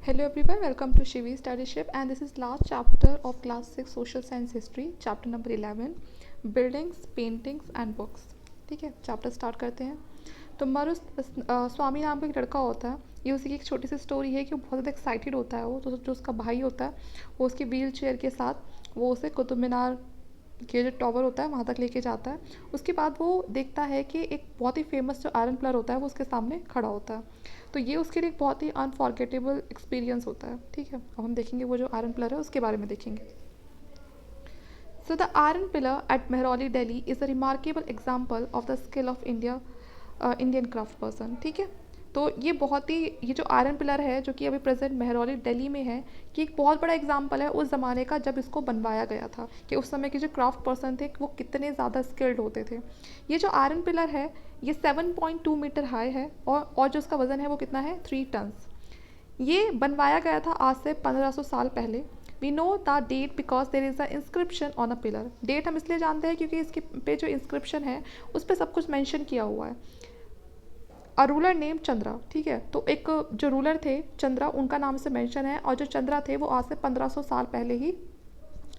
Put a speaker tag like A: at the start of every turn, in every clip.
A: Hello everyone, welcome to Shivi Studyship and this is last chapter of class 6 social science history, chapter number 11, buildings, paintings and books. ठीक है, chapter start करते हैं। तो स्वामी नाम का एक लड़का होता है। ये उसी की एक छोटी सी स्टोरी है कि वो बहुत ज़्यादा एक्साइटेड होता है। वो तो जो उसका भाई होता है वो उसके व्हील चेयर के साथ वो उसे कुतुब मीनार के जो टॉवर होता है वहाँ तक लेके जाता है। उसके बाद वो देखता है कि एक बहुत ही फेमस जो आयरन पिलर होता है वो उसके सामने खड़ा होता है। तो ये उसके लिए एक बहुत ही अनफॉरगेटेबल एक्सपीरियंस होता है। ठीक है, अब हम देखेंगे वो जो आयरन पिलर है उसके बारे में देखेंगे। So the iron pillar at Mehrauli, Delhi is a remarkable example of the skill of Indian craft person. ठीक है, तो ये जो आयरन पिलर है जो कि अभी प्रेजेंट मेहरौली दिल्ली में है, कि एक बहुत बड़ा एग्जाम्पल है उस ज़माने का जब इसको बनवाया गया था, कि उस समय के जो क्राफ्ट पर्सन थे वो कितने ज़्यादा स्किल्ड होते थे। ये जो आयरन पिलर है ये 7.2 मीटर हाई है और जो उसका वज़न है वो कितना है 3 टन्स। ये बनवाया गया था आज से 1500 साल पहले। We know the date because there is a inscription on a pillar. Date हम इसलिए जानते हैं क्योंकि इसके पे जो इंस्क्रिप्शन है उस पर सब कुछ मेंशन किया हुआ है। A ruler name Chandra. ठीक है, तो एक जो रूलर थे चंद्रा उनका नाम से मेंशन है, और जो चंद्रा थे वो आज से 1500 साल पहले ही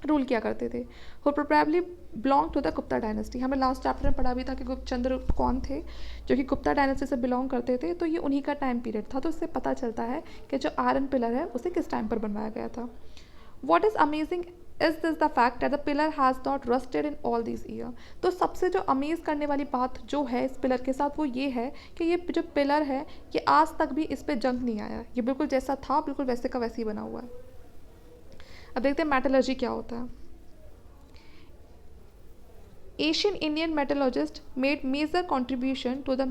A: रूल किया करते थे। Who probably belong to the Gupta dynasty. हमें लास्ट चैप्टर में पढ़ा भी था कि गुप्तचंद्र कौन थे, जो कि गुप्ता डायनेस्टी से बिलोंग करते थे। तो ये उन्हीं का टाइम पीरियड था। तो इससे पता चलता है कि जो आयरन पिलर है उसे किस टाइम पर बनवाया गया था। What is amazing is this the fact that the pillar has not rusted in all this year. तो सबसे जो अमेज करने वाली बात जो है इस पिलर के साथ वो ये है कि ये जो पिलर है ये आज तक भी इस पर जंग नहीं आया। ये बिल्कुल जैसा था बिल्कुल वैसे का वैसे ही बना हुआ है। अब देखते हैं मेटलर्जी क्या होता है। Asian Indian metallurgists made major contribution to the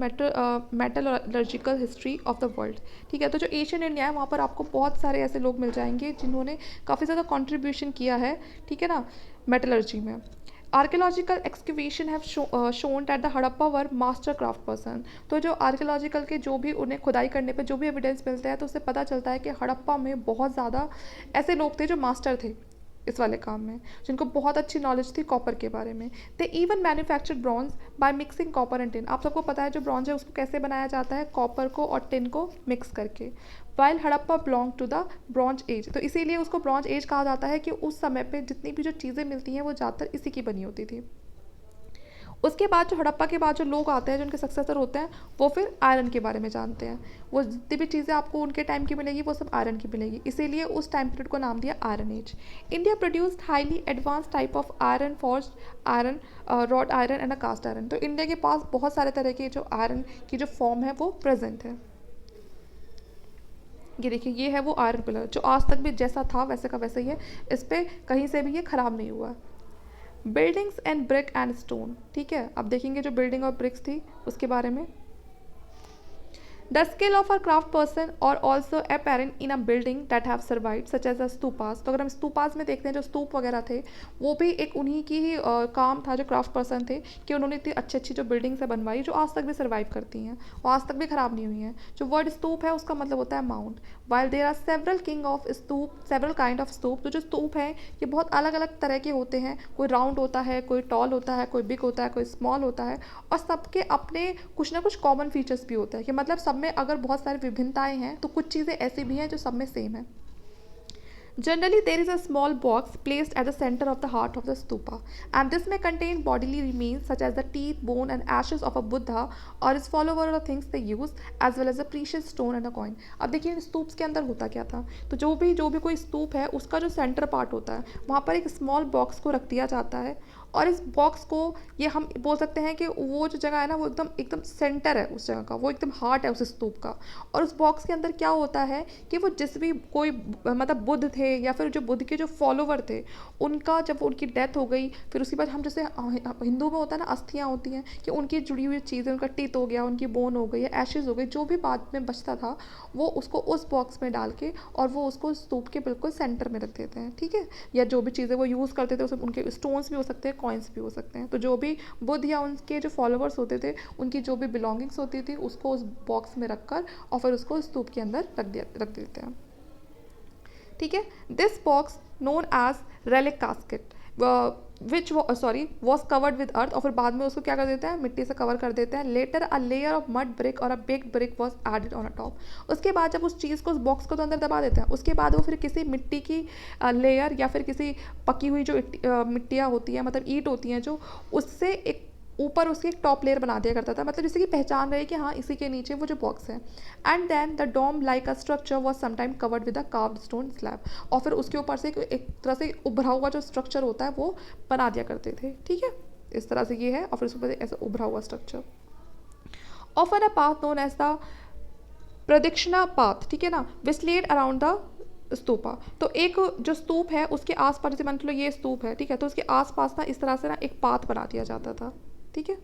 A: metallurgical history of the world। ठीक है, तो जो एशियन इंडिया है वहाँ पर आपको बहुत सारे ऐसे लोग मिल जाएंगे जिन्होंने काफ़ी ज़्यादा कंट्रीब्यूशन किया है। ठीक है ना, मेटलर्जी में। Archaeological excavation have shown that the Harappa were master craft person. तो जो आर्कियोलॉजिकल के जो भी उन्हें खुदाई करने पे जो भी एविडेंस मिलता है तो उससे पता चलता है कि हड़प्पा में बहुत ज़्यादा ऐसे लोग थे जो मास्टर थे इस वाले काम में, जिनको बहुत अच्छी नॉलेज थी कॉपर के बारे में। They even manufactured bronze by mixing copper and tin. आप सबको पता है जो ब्रॉन्ज है उसको कैसे बनाया जाता है, कॉपर को और टिन को मिक्स करके। While Harappa belong to the bronze age, तो इसीलिए उसको ब्रॉन्ज एज कहा जाता है कि उस समय पे जितनी भी जो चीज़ें मिलती हैं वो ज़्यादातर इसी की बनी होती थी। उसके बाद जो हड़प्पा के बाद जो लोग आते हैं जो उनके सक्सेसर होते हैं वो फिर आयरन के बारे में जानते हैं। वो जितनी भी चीज़ें आपको उनके टाइम की मिलेगी वो सब आयरन की मिलेगी, इसीलिए उस टाइम पीरियड को नाम दिया iron age. India produced highly advance type of iron forge iron, rod iron and a cast iron. तो इंडिया के पास बहुत सारे तरह के जो आयरन की जो फॉर्म है वो प्रेजेंट है। ये देखिए ये है वो आयरन पिलर जो आज तक भी जैसा था वैसे का वैसे ही है, इस पर कहीं से भी ये ख़राब नहीं हुआ। Buildings and brick and stone. ठीक है, अब देखेंगे जो बिल्डिंग और ब्रिक्स थी उसके बारे में। The skill of a craft person or also apparent in a building that have survived such as the stupas। तो अगर हम स्तूपास में देखते हैं जो स्तूप वगैरह थे वो भी एक उन्हीं की ही काम था जो क्राफ्ट पर्सन थे, कि उन्होंने इतनी अच्छी अच्छी जो बिल्डिंग्स है बनवाई जो आज तक भी सर्वाइव करती हैं और आज तक भी ख़राब नहीं हुई हैं। जो वर्ड स्तूप है उसका मतलब होता है mount. While there are several king of stupa, several kind of stupa. तो जो स्तूप है ये बहुत अलग अलग तरह के होते हैं, कोई राउंड होता है, कोई टॉल होता है, कोई बिग होता है, कोई स्मॉल होता है, और सबके अपने कुछ ना कुछ कॉमन फीचर्स भी होते हैं, कि मतलब सब में अगर बहुत सारी विभिन्नताएं हैं तो कुछ चीज़ें ऐसी भी हैं जो सब में सेम है। Generally, there is a small box placed at the center of the heart of the stupa, and this may contain bodily remains such as the teeth, bone, and ashes of a Buddha or his follower or the things they use, as well as a precious stone and a coin। अब देखिए stupas के अंदर होता क्या था। तो जो भी कोई स्तूप है उसका जो सेंटर पार्ट होता है वहाँ पर एक स्मॉल बॉक्स को रख दिया जाता है, और इस बॉक्स को ये हम बोल सकते हैं कि वो जो जगह है ना वो एकदम एकदम सेंटर है उस जगह का, वो एकदम हार्ट है उस स्तूप का। और उस बॉक्स के अंदर क्या होता है कि वो जिस भी कोई मतलब बुद्ध थे या फिर जो बुद्ध के जो फॉलोवर थे उनका जब उनकी डेथ हो गई फिर उसके बाद हम जैसे हिंदू में होता है ना अस्थियाँ होती हैं कि उनकी जुड़ी हुई चीज़ें, उनका टीथ हो गया, उनकी बोन हो गई या एशेज़ हो गई, जो भी बाद में बचता था वो उसको उस बॉक्स में डाल के और वो उसको स्तूप के बिल्कुल सेंटर में रख देते हैं। ठीक है, या जो भी चीज़ें वो यूज़ करते थे उसमें उनके स्टोन्स भी हो सकते हैं, कॉइन्स भी हो सकते हैं। तो जो भी बुद्ध या उनके जो फॉलोवर्स होते थे उनकी जो भी बिलोंगिंग्स होती थी उसको उस बॉक्स में रखकर और फिर उसको स्तूप के अंदर रख देते हैं। ठीक है, this box known as relic casket which was covered with earth, और फिर बाद में उसको क्या कर देते हैं, मिट्टी से कवर कर देते हैं. Later a layer of mud brick और a big brick was added on a top. उसके बाद जब उस चीज़ को, उस बॉक्स को तो अंदर दबा देते हैं, उसके बाद वो फिर किसी मिट्टी की लेयर या फिर किसी पकी हुई जो मिट्टियाँ होती हैं, मतलब ईंट होती हैं जो, उससे एक ऊपर उसकी एक टॉप लेयर बना दिया करता था, मतलब जिससे कि पहचान रहे कि हाँ इसी के नीचे वो जो बॉक्स है. And then the dome like a structure was sometime covered with a carved stone slab, और फिर उसके ऊपर से एक तरह से उभरा हुआ जो स्ट्रक्चर होता है वो बना दिया करते थे. ठीक है, इस तरह से ये है, और फिर उसके ऊपर ऐसा उभरा हुआ structure. Often a path known as the pradakshina path, ठीक है ना, which led around the stupa. तो एक जो स्तूप है उसके आसपास, जैसे मान लो ये स्तूप है, ठीक है, तो उसके आसपास ना इस तरह से ना एक पाथ बना दिया जाता था. ठीक है,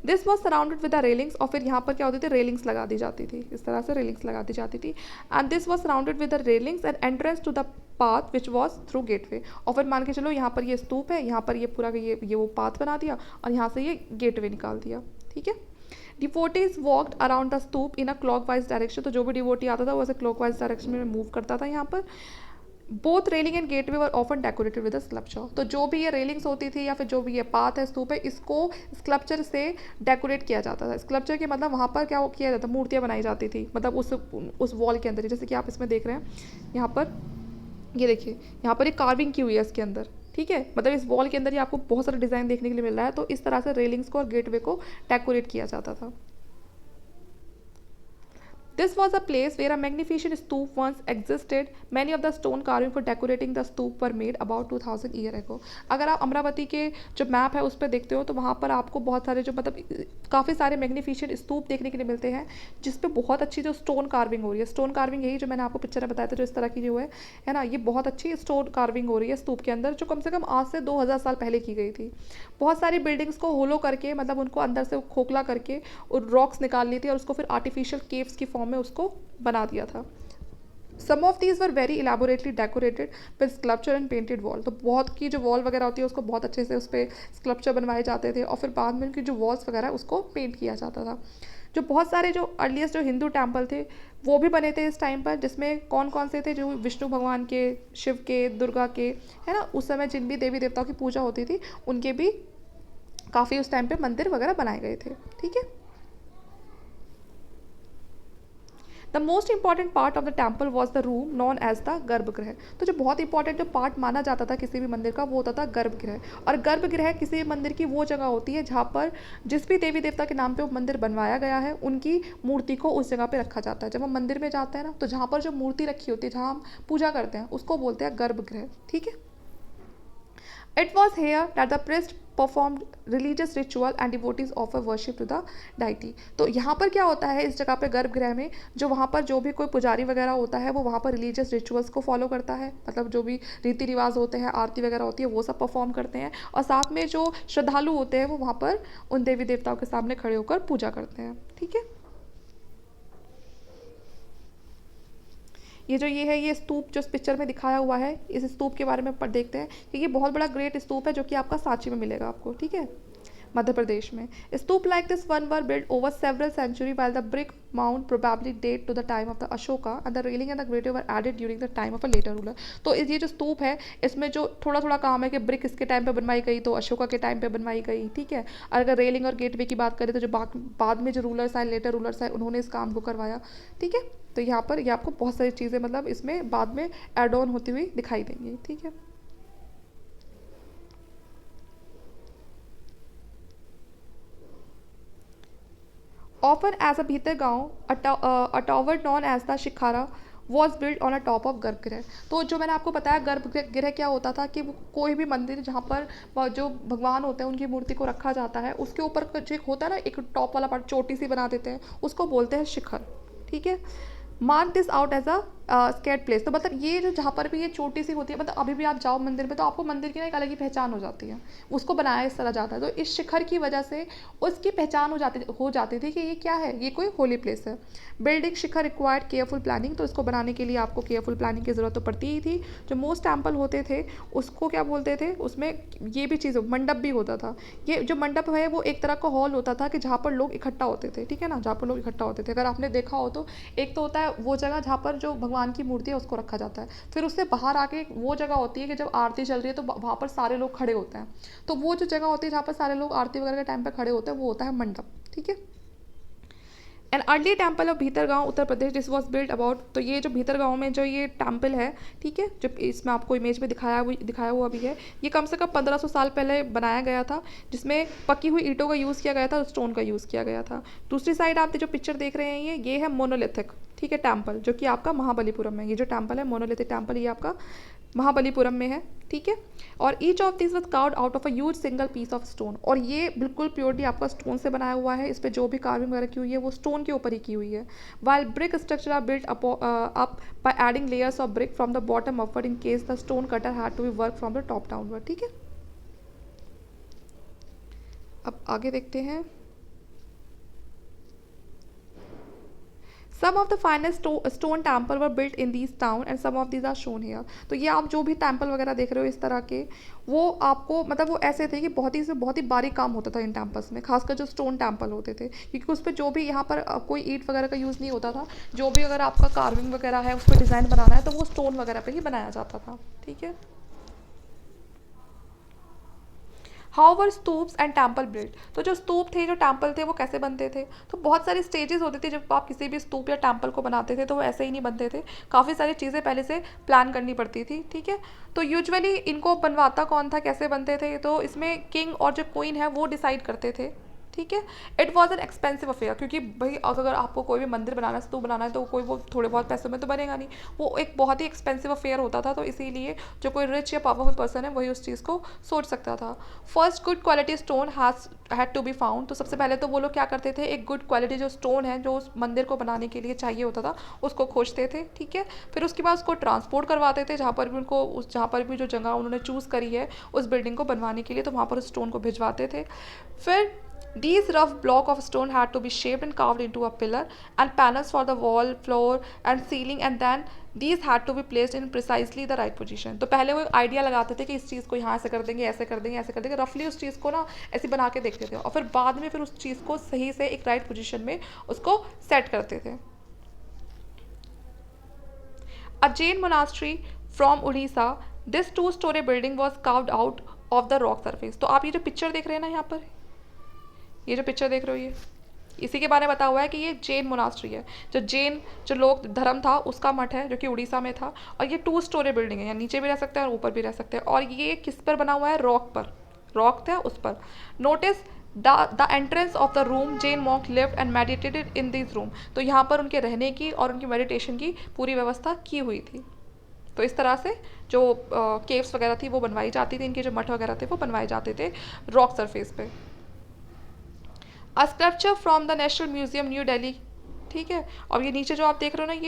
A: this was surrounded with the railings, और फिर यहाँ पर क्या होती थी, रेलिंग्स लगा दी जाती थी, इस तरह से रेलिंग्स लगा दी जाती थी. And this was surrounded with the railings and entrance to the path which was through gateway. और फिर मान के चलो यहाँ पर ये स्तूप है, यहाँ पर ये पूरा ये वो पाथ बना दिया, और यहाँ से ये गेटवे निकाल दिया. ठीक है, devotees walked around the stupa in a clockwise direction. तो जो भी डिवोटी आता था वो ऐसे क्लॉकवाइज डायरेक्शन में मूव करता था. यहाँ पर both railing and gateway were often decorated with a sculpture. तो जो भी ये रेलिंग्स होती थी या फिर जो भी ये पाथ है, स्तूप है, इसको स्कल्पचर से डेकोरेट किया जाता था. स्कल्पचर के मतलब वहाँ पर क्या किया जाता, मूर्तियाँ बनाई जाती थी, मतलब उस वॉल के अंदर, जैसे कि आप इसमें देख रहे हैं, यहाँ पर ये देखिए, यहाँ पर एक कार्विंग की हुई है इसके अंदर. ठीक है, मतलब इस वॉल के अंदर ही आपको बहुत सारा डिज़ाइन देखने के लिए मिल रहा है. तो इस तरह से रेलिंग्स को और गेटवे को डेकोरेट किया जाता था. This was a place where a magnificent stoop once existed. Many of the stone carving for decorating the stoop were made about 2000 year ago. अगर आप अमरावती के जो मैप है उस पर देखते हो तो वहाँ पर आपको बहुत सारे जो मतलब काफ़ी सारे मैग्निफिशेंट स्तूप देखने के लिए मिलते हैं, जिस पे बहुत अच्छी जो स्टोन कार्विंग हो रही है. स्टोन कार्विंग यही जो मैंने आपको पिक्चर में बताया था, जो इस तरह की जो है ना, ये बहुत अच्छी स्टोन कार्विंग हो रही है स्तूप के अंदर, जो कम से कम आज से 2000 साल पहले की गई थी. बहुत सारी बिल्डिंग्स को होलो करके, मतलब उनको अंदर से खोखला करके और रॉक्स निकाल ली थी, और उसको फिर आर्टिफिशियल केव्स की फॉर्म में उसको बना दिया था. Some of these were very elaborately decorated with sculpture and painted wall. तो बहुत की जो वॉल वगैरह होती है उसको बहुत अच्छे से उस पर स्कल्पचर बनवाए जाते थे, और फिर बाद में उनकी जो वॉल्स वगैरह उसको पेंट किया जाता था. जो बहुत सारे जो अर्लीस्ट जो हिंदू टेम्पल थे वो भी बने थे इस टाइम पर, जिसमें कौन कौन से थे, जो विष्णु भगवान के, शिव के, दुर्गा के, है ना, उस समय जिन भी देवी देवताओं की पूजा होती थी उनके भी काफ़ी उस टाइम पे मंदिर वगैरह बनाए गए थे. ठीक है, the most important part of the temple was the room known as the garbhagriha. तो जो बहुत इंपॉर्टेंट जो पार्ट माना जाता था किसी भी मंदिर का वो होता था गर्भगृह. और गर्भगृह किसी भी मंदिर की वो जगह होती है जहाँ पर जिस भी देवी देवता के नाम पे वो मंदिर बनवाया गया है उनकी मूर्ति को उस जगह पे रखा जाता है. जब हम मंदिर में जाते हैं ना, तो जहाँ पर जो मूर्ति रखी होती है, जहाँ हम पूजा करते हैं, उसको बोलते हैं गर्भगृह. ठीक है, It was here that the priest performed religious ritual and devotees offer worship to the deity. तो यहाँ पर क्या होता है, इस जगह पे गर्भगृह में जो वहाँ पर जो भी कोई पुजारी वगैरह होता है वो वहाँ पर रिलीजियस रिचुअल्स को फॉलो करता है, मतलब जो भी रीति रिवाज होते हैं, आरती वगैरह होती है, वो सब परफॉर्म करते हैं. और साथ में जो श्रद्धालु होते हैं वो वहाँ पर उन देवी देवताओं के सामने खड़े होकर पूजा करते हैं. ठीक है, ये स्तूप जो इस पिक्चर में दिखाया हुआ है, इस स्तूप के बारे में पर देखते हैं कि ये बहुत बड़ा ग्रेट स्तूप है जो कि आपका सांची में मिलेगा आपको. ठीक है, मध्य प्रदेश में. Stupa like this one were built over several century while the brick mound probably date to the time of the Ashoka and the railing and the gateway were added during the time of a later ruler. तो ये जो स्तूप है इसमें जो थोड़ा थोड़ा काम है कि ब्रिक इसके टाइम पे बनवाई गई तो अशोका के टाइम पे बनवाई गई. ठीक है, और अगर रेलिंग और गेटवे की बात करें तो जो बाद में जो रूलर्स आए, लेटर रूलर्स आए, उन्होंने इस काम को करवाया. ठीक है, तो यहाँ पर ये आपको बहुत सारी चीज़ें मतलब इसमें बाद में एड ऑन होती हुई दिखाई देंगी. ठीक है, often as a Bhitargaon, a tower known as the Shikhara was built on a top of गर्भगृह. तो जो मैंने आपको बताया गर्भगृह क्या होता था कि वो कोई भी मंदिर जहाँ पर जो भगवान होते हैं उनकी मूर्ति को रखा जाता है उसके ऊपर जो एक होता है ना, एक टॉप वाला पार्ट चोटी सी बना देते हैं, उसको बोलते हैं शिखर. ठीक है, mark this out as a sacred place. तो मतलब ये जो जहाँ पर भी ये छोटी सी होती है, मतलब अभी भी आप जाओ मंदिर में तो आपको मंदिर की ना एक अलग ही पहचान हो जाती है, उसको बनाया इस तरह जाता है. तो इस शिखर की वजह से उसकी पहचान हो जाती थी कि ये क्या है, ये कोई होली प्लेस है. बिल्डिंग शिखर रिक्वायर्ड केयरफुल प्लानिंग. तो इसको बनाने के लिए आपको केयरफुल प्लानिंग की ज़रूरत तो पड़ती ही थी. जो मोस्ट टेम्पल होते थे उसको क्या बोलते थे, उसमें ये भी चीज़ मंडप भी होता था. ये जो मंडप है वो एक तरह का हॉल होता था कि जहाँ पर लोग इकट्ठा होते थे. ठीक है ना, जहाँ पर लोग इकट्ठा होते थे. अगर आपने देखा हो तो एक तो होता है वो जगह जहाँ पर जो भगवान भगवान की मूर्ति है उसको रखा जाता है। फिर उससे बाहर आके वो जगह होती है कि जब आरती चल रही है तो वहाँ पर सारे लोग खड़े होते हैं, तो वो जो जगह होती है जहाँ पर सारे लोग आरती वगैरह के टाइम पर खड़े होते हैं वो होता है मंडप। ठीक है। An early temple of Bhitargaon Uttar Pradesh, this was built about, तो ये जो भीतरगांव में जो ये टेम्पल है, ठीक है, जो इसमें आपको इमेज में दिखाया हुआ भी है, ये कम से कम 1500 साल पहले बनाया गया था, जिसमें पकी हुई ईंटों का यूज़ किया गया था और स्टोन का यूज़ किया गया था। दूसरी साइड आप जो पिक्चर देख रहे हैं ये है मोनोलिथिक, ठीक है, टेम्पल, जो कि आपका महाबलीपुरम में, ये जो टेम्पल है मोनोलिथिक टेम्पल, ये आपका महाबलीपुरम में है। ठीक है। और each of this was carved out of a huge single piece of stone, और ये बिल्कुल प्योरली आपका स्टोन से बनाया हुआ है, इस पर जो भी कार्विंग वगैरह की हुई है वो स्टोन के ऊपर ही की हुई है। While brick structure are built up by adding layers of brick from the bottom upward in case the stone cutter had to be work from the top downward. ठीक है। अब आगे देखते हैं। Some of the finest stone temple were built in these town and some of these are shown here। तो ये आप जो भी टेम्पल वगैरह देख रहे हो इस तरह के, वो आपको मतलब वो ऐसे थे कि बहुत ही बारीक काम होता था इन टेम्पल्स में, खासकर जो स्टोन टेम्पल होते थे, क्योंकि उस पर जो भी यहाँ पर कोई ईंट वगैरह का यूज़ नहीं होता था, जो भी अगर आपका कार्विंग वगैरह है उस पर डिज़ाइन बनाना है तो वो स्टोन वगैरह पर ही बनाया जाता था। ठीक है। How were stupas and temple built, तो जो स्तूप थे, जो टेम्पल थे, वो कैसे बनते थे, तो बहुत सारे स्टेजेस होते थे जब आप किसी भी स्तूप या टेम्पल को बनाते थे, तो वो ऐसे ही नहीं बनते थे, काफ़ी सारी चीज़ें पहले से प्लान करनी पड़ती थी। ठीक है। तो यूजुअली इनको बनवाता कौन था, कैसे बनते थे, तो इसमें किंग और जो क्वीन है वो डिसाइड करते थे। ठीक है। It was an expensive affair, क्योंकि भाई अगर आपको कोई भी मंदिर बनाना है, स्तूप बनाना है, तो कोई वो थोड़े बहुत पैसों में तो बनेगा नहीं, वो एक बहुत ही एक्सपेंसिव अफेयर होता था, तो इसीलिए जो कोई रिच या पावरफुल पर्सन है वही उस चीज़ को सोच सकता था। First good quality stone had to be found, तो सबसे पहले तो वो लोग क्या करते थे, एक गुड क्वालिटी जो स्टोन है जो उस मंदिर को बनाने के लिए चाहिए होता था उसको खोजते थे। ठीक है। फिर उसके बाद उसको ट्रांसपोर्ट करवाते थे, जहाँ पर भी उनको जहाँ पर भी जो जगह उन्होंने चूज़ करी है उस बिल्डिंग को बनवाने के लिए, तो वहाँ पर उस स्टोन को भिजवाते थे। फिर these rough block of stone had to be shaped and carved into a pillar and panels for the wall, floor and ceiling, and then these had to be placed in precisely the right position। तो पहले वो एक idea लगाते थे कि इस चीज़ को यहाँ ऐसे कर देंगे, ऐसे कर देंगे, ऐसे कर देंगे, रफली उस चीज़ को ना ऐसे बना के देखते थे, और फिर बाद में फिर उस चीज़ को सही से एक राइट पोजीशन में उसको सेट करते थे। A Jain monastery from Odisha, this 2-story building was carved out of the rock surface। तो आप ये जो पिक्चर देख रहे हैं ना, यहाँ पर ये जो पिक्चर देख रहे हो, ये इसी के बारे में बता हुआ है कि ये जैन मोनास्ट्री है, जो जैन जो लोक धर्म था उसका मठ है, जो कि उड़ीसा में था, और ये 2-स्टोरी बिल्डिंग है, यहाँ नीचे भी रह सकते हैं और ऊपर भी रह सकते हैं, और ये किस पर बना हुआ है, रॉक पर, रॉक था उस पर। Notice the entrance of the room Jain monk lived and meditated in this room, तो यहाँ पर उनके रहने की और उनकी मेडिटेशन की पूरी व्यवस्था की हुई थी। तो इस तरह से जो केव्स वगैरह थी वो बनवाई जाती थी, इनके जो मठ वगैरह थे वो बनवाए जाते थे रॉक सरफेस पे। अ sculpture from the national museum new Delhi. ठीक है। और ये नीचे जो आप देख रहे हो ना,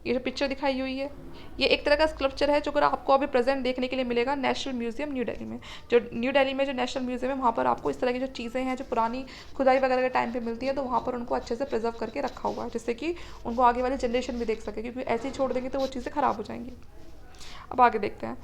A: ये जो पिक्चर दिखाई हुई है, ये एक तरह का स्कल्पचर है जो अगर आपको अभी प्रेजेंट देखने के लिए मिलेगा नेशनल म्यूजियम न्यू दिल्ली में। जो न्यू दिल्ली में जो नेशनल म्यूजियम है वहाँ पर आपको इस तरह की जो चीज़ें हैं जो पुरानी खुदाई वगैरह के टाइम पे मिलती है, तो वहाँ पर उनको अच्छे से प्रिजर्व करके रखा हुआ है, जिससे कि उनको आगे वाली जनरेशन भी देख सके, क्योंकि ऐसे ही छोड़ देंगे तो वो चीज़ें ख़राब हो जाएंगी। अब आगे देखते हैं।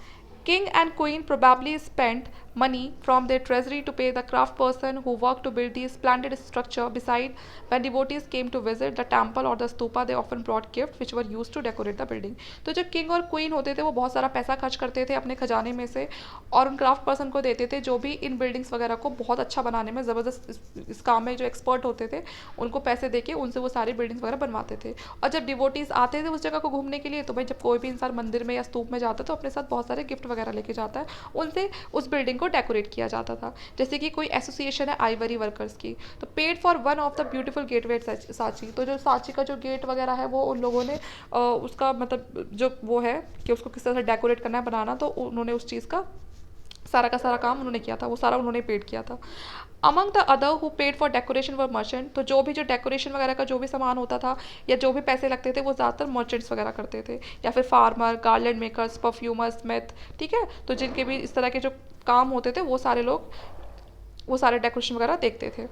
A: King and queen probably spent money from their treasury to pay the craft person who worked to build the splendid structure. Beside, when devotees came to visit the temple or the stupa, they often brought gifts which were used to decorate the building। तो जो king और queen होते थे वो बहुत सारा पैसा खर्च करते थे अपने खजाने में से, और उन क्राफ्ट पर्सन को देते थे जो भी इन बिल्डिंग्स वगैरह को बहुत अच्छा बनाने में ज़बरदस्त इस काम में जो एक्सपर्ट होते थे, उनको पैसे देके उनसे वो सारी बिल्डिंग्स वगैरह बनवाते थे। और जब डिवोटीज आते थे उस जगह को घूमने के लिए, तो भाई जब कोई भी इंसान मंदिर में या स्तूप में जाता है तो अपने साथ बहुत सारे गिफ्ट वगैरह लेके जाता है, उनसे उस बिल्डिंग को डेकोरेट किया जाता था। जैसे कि कोई एसोसिएशन है आइवरी वर्कर्स की, तो paid for one of the beautiful gateway Sanchi, तो जो सांची का जो गेट वगैरह है वो उन लोगों ने उसका मतलब जो वो है कि उसको किस तरह से डेकोरेट करना है, बनाना, तो उन्होंने उस चीज़ का सारा काम उन्होंने किया था, वो सारा उन्होंने पेड किया था। Among the other who paid for decoration were merchant, तो जो भी जो डेकोरेशन वगैरह का जो भी सामान होता था या जो भी पैसे लगते थे वो ज़्यादातर मर्चेंट्स वगैरह करते थे, या फिर farmer, garland makers, perfumers, Smith. ठीक है। तो जिनके भी इस तरह के जो काम होते थे वो सारे लोग वो सारे डेकोरेशन वगैरह देखते थे।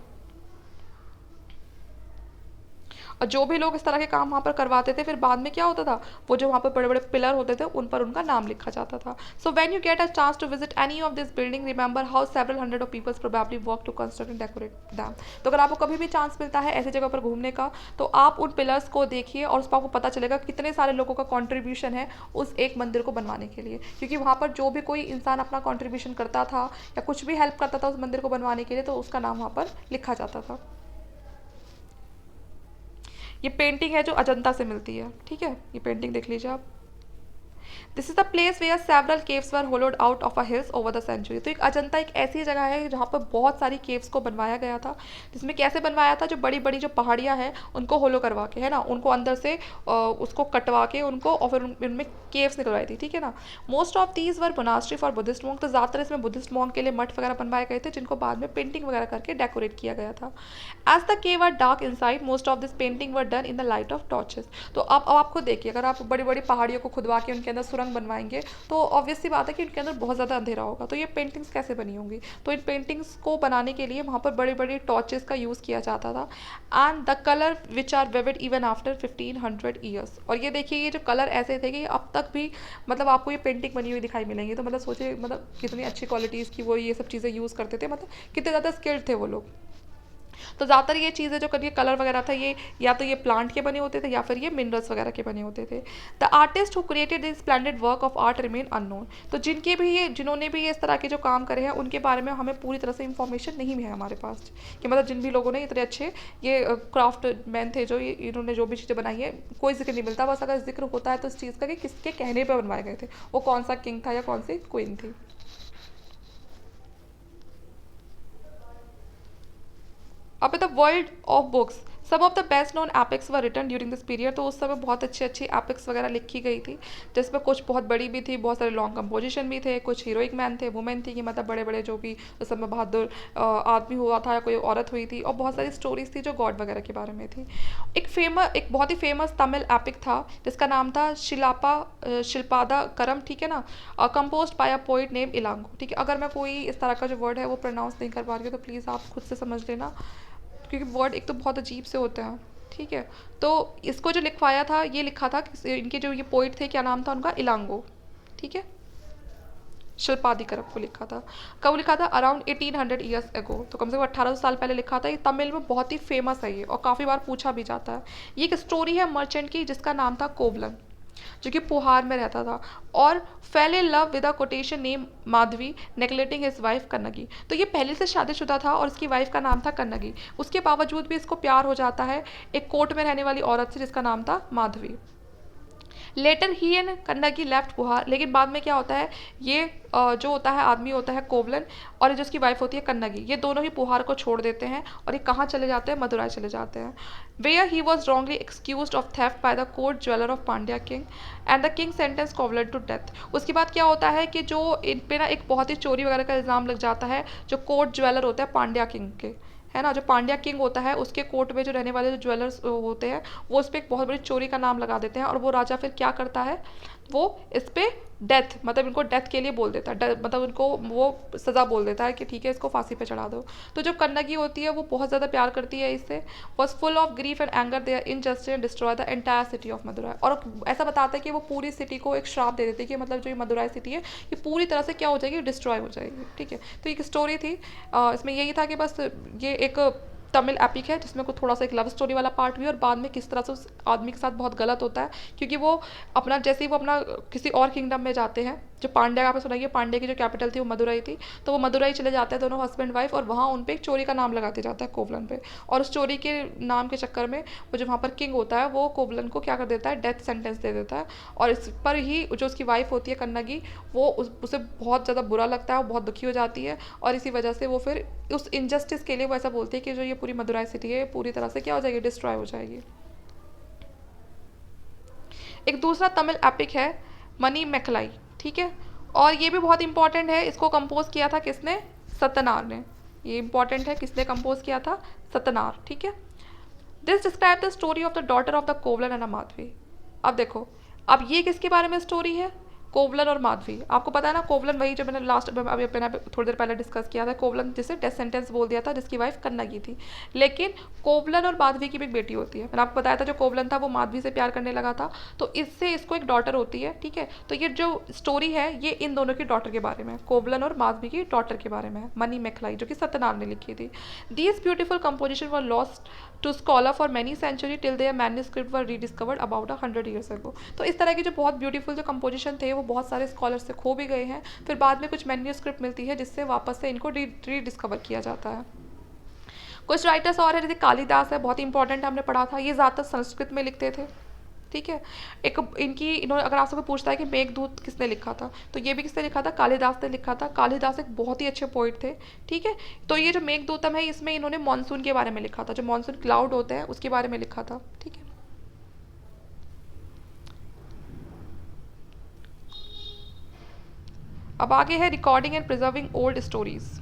A: और जो भी लोग इस तरह के काम वहाँ पर करवाते थे, फिर बाद में क्या होता था, वो जो वहाँ पर बड़े बड़े पिलर होते थे उन पर उनका नाम लिखा जाता था। So when you get a chance to visit any of this building, remember how several hundred of peoples probably work to construct and decorate them. तो अगर आपको कभी भी चांस मिलता है ऐसी जगह पर घूमने का, तो आप उन पिलर्स को देखिए और उस पर आपको पता चलेगा कितने सारे लोगों का कॉन्ट्रीब्यूशन है उस एक मंदिर को बनवाने के लिए, क्योंकि वहाँ पर जो भी कोई इंसान अपना कॉन्ट्रीब्यूशन करता था या कुछ भी हेल्प करता था उस मंदिर को बनवाने के लिए, तो उसका नाम वहाँ पर लिखा जाता था। ये पेंटिंग है जो अजंता से मिलती है, ठीक है, ये पेंटिंग देख लीजिए आप। This is the place where several caves were hollowed out of a hills over the century. तो एक अजंता एक ऐसी जगह है जहाँ पर बहुत सारी केव्स को बनवाया गया था, जिसमें कैसे बनवाया था, जो बड़ी बड़ी जो पहाड़ियाँ हैं उनको होलो करवा के, है ना, उनको अंदर से उसको कटवा के उनको, और फिर उनमें केव्स निकलवाई थी, ठीक है ना। Most of these were monastery for Buddhist monk. तो ज़्यादातर इसमें बुद्धिस्ट मॉन्क के लिए मठ वगैरह बनवाए गए थे, जिनको बाद में पेंटिंग वगैरह करके डेकोरेट किया गया था। As the cave are dark inside, most of this painting were done in the light of torches. तो अब आप खुद देखिए, अगर आप बड़ी बड़ी पहाड़ियों को खुदवा के उनके अंदर सुरंग बनवाएंगे, तो ऑब्वियस सी बात है कि उनके अंदर बहुत ज़्यादा अंधेरा होगा। तो ये पेंटिंग्स कैसे बनी होंगी, तो इन पेंटिंग्स को बनाने के लिए वहाँ पर बड़ी बड़ी टॉर्चेस का यूज़ किया जाता था। And the colour which are vivid even after 1500 years. और ये देखिए, ये जो कलर ऐसे थे कि अब तक भी मतलब आपको ये पेंटिंग बनी हुई दिखाई मिलेंगी। तो मतलब सोचिए, मतलब कितनी अच्छी क्वालिटीज़ की वो ये सब चीज़ें यूज़ करते थे, मतलब कितने ज़्यादा स्किल्ड थे वो लोग। तो ज़्यादातर ये चीज़ें जो करिए कलर वगैरह था, ये या तो ये प्लांट के बने होते थे या फिर ये मिनरल्स वगैरह के बने होते थे। The artist who created this splendid work of art remain unknown. तो जिन्होंने भी ये इस तरह के जो काम करे हैं, उनके बारे में हमें पूरी तरह से इंफॉर्मेशन नहीं है हमारे पास, कि मतलब जिन भी लोगों ने इतने अच्छे ये क्राफ्ट मैन थे, जो ये इन्होंने जो भी चीज़ें बनाई है, कोई जिक्र नहीं मिलता। बस अगर जिक्र होता है तो इस चीज़ का कि किसके कहने पर बनवाए गए थे, वो कौन सा किंग था या कौन सी क्वीन थी। अब the world of books, some of the best known epics were written during this period. तो उस समय बहुत अच्छी अच्छी एपिक्स वगैरह लिखी गई थी, जिसमें कुछ बहुत बड़ी भी थी, बहुत सारे लॉन्ग कंपोजिशन भी थे, कुछ हीरोइक मैन थे, वुमेन थी, कि मतलब बड़े बड़े जो भी उस समय बहादुर आदमी हुआ था या कोई औरत हुई थी, और बहुत सारी स्टोरीज थी जो गॉड वगैरह के बारे में थी। एक बहुत ही फेमस तमिल एपिक था जिसका नाम था शिल्पादा करम, ठीक है ना, compose by a poet name Ilango. ठीक है, अगर मैं कोई इस तरह का जो वर्ड है वो प्रोनाउंस नहीं कर पा रही हूँ, तो प्लीज़ आप खुद से समझ लेना, क्योंकि वर्ड एक तो बहुत अजीब से होते हैं, ठीक है। तो इसको जो लिखवाया था, ये लिखा था, इनके जो ये पोइट थे, क्या नाम था उनका, इलांगो, ठीक है, शिल्पादिकरम को लिखा था। कब लिखा था, अराउंड 1800 ईयर्स एगो, तो कम से कम 1800 साल पहले लिखा था। ये तमिल में बहुत ही फेमस है ये, और काफ़ी बार पूछा भी जाता है। ये एक स्टोरी है मर्चेंट की, जिसका नाम था कोवलन, जो कि पुहार में रहता था, और fell in love with a courtesan name Madhavi neglecting his wife Kannagi. तो ये पहले से शादीशुदा था और इसकी वाइफ का नाम था कन्नगी। उसके बावजूद भी इसको प्यार हो जाता है एक कोर्ट में रहने वाली औरत से, जिसका नाम था Madhavi. Later he and Kannagi left Puhar. लेकिन बाद में क्या होता है, ये जो होता है आदमी होता है कोवलन, और जो उसकी वाइफ होती है कन्नगी, ये दोनों ही पुहार को छोड़ देते हैं और ये कहाँ चले जाते हैं, मदुराई चले जाते हैं। Where he was wrongly accused of theft by the court jeweller of Pandya king and the king sentence Kovalan to death. उसके बाद क्या होता है कि जो इन पे ना एक बहुत ही चोरी वगैरह का इल्ज़ाम लग जाता है, जो कोर्ट ज्वेलर होता है पांड्या किंग के, है ना, जो पांड्या किंग होता है, उसके कोर्ट में जो रहने वाले जो ज्वेलर्स होते हैं, वो उस पर एक बहुत बड़ी चोरी का नाम लगा देते हैं, और वो राजा फिर क्या करता है, वो इस पे डेथ, मतलब इनको डेथ के लिए बोल देता है, मतलब उनको वो सज़ा बोल देता है कि ठीक है, इसको फांसी पे चढ़ा दो। तो जो कन्नगी होती है, वो बहुत ज़्यादा प्यार करती है इससे, was full of grief and anger their injustice and destroy the entire city of Madurai. और ऐसा बताता है कि वो पूरी सिटी को एक श्राप दे देती है कि मतलब जो ये मदुराई सिटी है, ये पूरी तरह से क्या हो जाएगी, डिस्ट्रॉय हो जाएगी, ठीक है। तो एक स्टोरी थी, इसमें यही था कि बस ये एक तमिल एपिक है, जिसमें कुछ थोड़ा सा एक लव स्टोरी वाला पार्ट भी है, और बाद में किस तरह से उस आदमी के साथ बहुत गलत होता है, क्योंकि वो अपना जैसे ही वो अपना किसी और किंगडम में जाते हैं, जो पांड्या, आपने सुना, पांड्या की जो कैपिटल थी वो मदुराई थी, तो वो मदुराई चले जाते हैं दोनों हस्बैंड वाइफ, और वहाँ उन पर एक चोरी का नाम लगाते जाता है कोवलन पे, और उस चोरी के नाम के चक्कर में वो जो वहाँ पर किंग होता है, वो कोवलन को क्या कर देता है, डेथ सेंटेंस दे देता है। और इस पर ही जो उसकी वाइफ होती है कन्नगी, वो उसे बहुत ज़्यादा बुरा लगता है, वो बहुत दुखी हो जाती है, और इसी वजह से वो फिर उस इनजस्टिस के लिए वो ऐसा बोलती है कि जो ये पूरी मदुराई सिटी है, पूरी तरह से क्या हो जाएगी, डिस्ट्रॉय हो जाएगी। एक दूसरा तमिल एपिक है मनी मेखलाई, ठीक है, और ये भी बहुत इंपॉर्टेंट है। इसको कंपोज किया था किसने, सतनार ने। ये इंपॉर्टेंट है, किसने कंपोज किया था, सतनार, ठीक है। This describe the story of the daughter of the कोवलन and Madhavi. अब देखो, अब ये किसके बारे में स्टोरी है, कोवलन और माधवी, आपको पता है ना कोवलन वही जो मैंने लास्ट अभी मैंने थोड़ी देर पहले डिस्कस किया था, कोवलन जिसे डेथ सेंटेंस बोल दिया था, जिसकी वाइफ कन्नगी थी। लेकिन कोवलन और माधवी की भी एक बेटी होती है। मैंने आपको बताया था जो कोवलन था वो माधवी से प्यार करने लगा था, तो इससे इसको एक डॉटर होती है। ठीक है, तो ये जो स्टोरी है ये इन दोनों की डॉटर के बारे में है, कोवलन और माधवी की डॉटर के बारे में है, मनी मैखलाई, जो कि सत्यनारायण ने लिखी थी। These beautiful composition were lost to scholar for many century till their manuscript were rediscovered about 100 years ago. तो इस तरह के जो बहुत ब्यूटीफुल जो कंपोजिशन थे वो बहुत सारे स्कॉलर से खो भी गए हैं, फिर बाद में कुछ मैन्यूस्क्रिप्ट मिलती है जिससे वापस से इनको रीडिस्कवर किया जाता है। कुछ राइटर्स और है जैसे कालिदास है, बहुत इंपॉर्टेंट है, हमने पढ़ा था, ये ज़्यादातर संस्कृत में लिखते थे। ठीक है, एक इनकी इन्होंने अगर आपसे कोई पूछता है कि मेघदूत किसने लिखा था, तो ये भी किसने लिखा था, कालिदास ने लिखा था। कालिदास एक बहुत ही अच्छे पोइट थे। ठीक है, तो ये जो मेघदूतम है इसमें इन्होंने मानसून के बारे में लिखा था, जो मानसून क्लाउड होते हैं उसके बारे में लिखा था। ठीक है, अब आगे है recording and preserving old stories.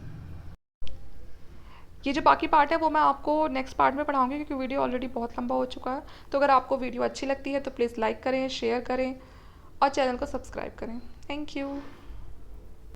A: ये जो बाकी पार्ट है वो मैं आपको नेक्स्ट पार्ट में पढ़ाऊंगी, क्योंकि वीडियो ऑलरेडी बहुत लंबा हो चुका है। तो अगर आपको वीडियो अच्छी लगती है तो प्लीज़ लाइक करें, शेयर करें और चैनल को सब्सक्राइब करें। Thank you.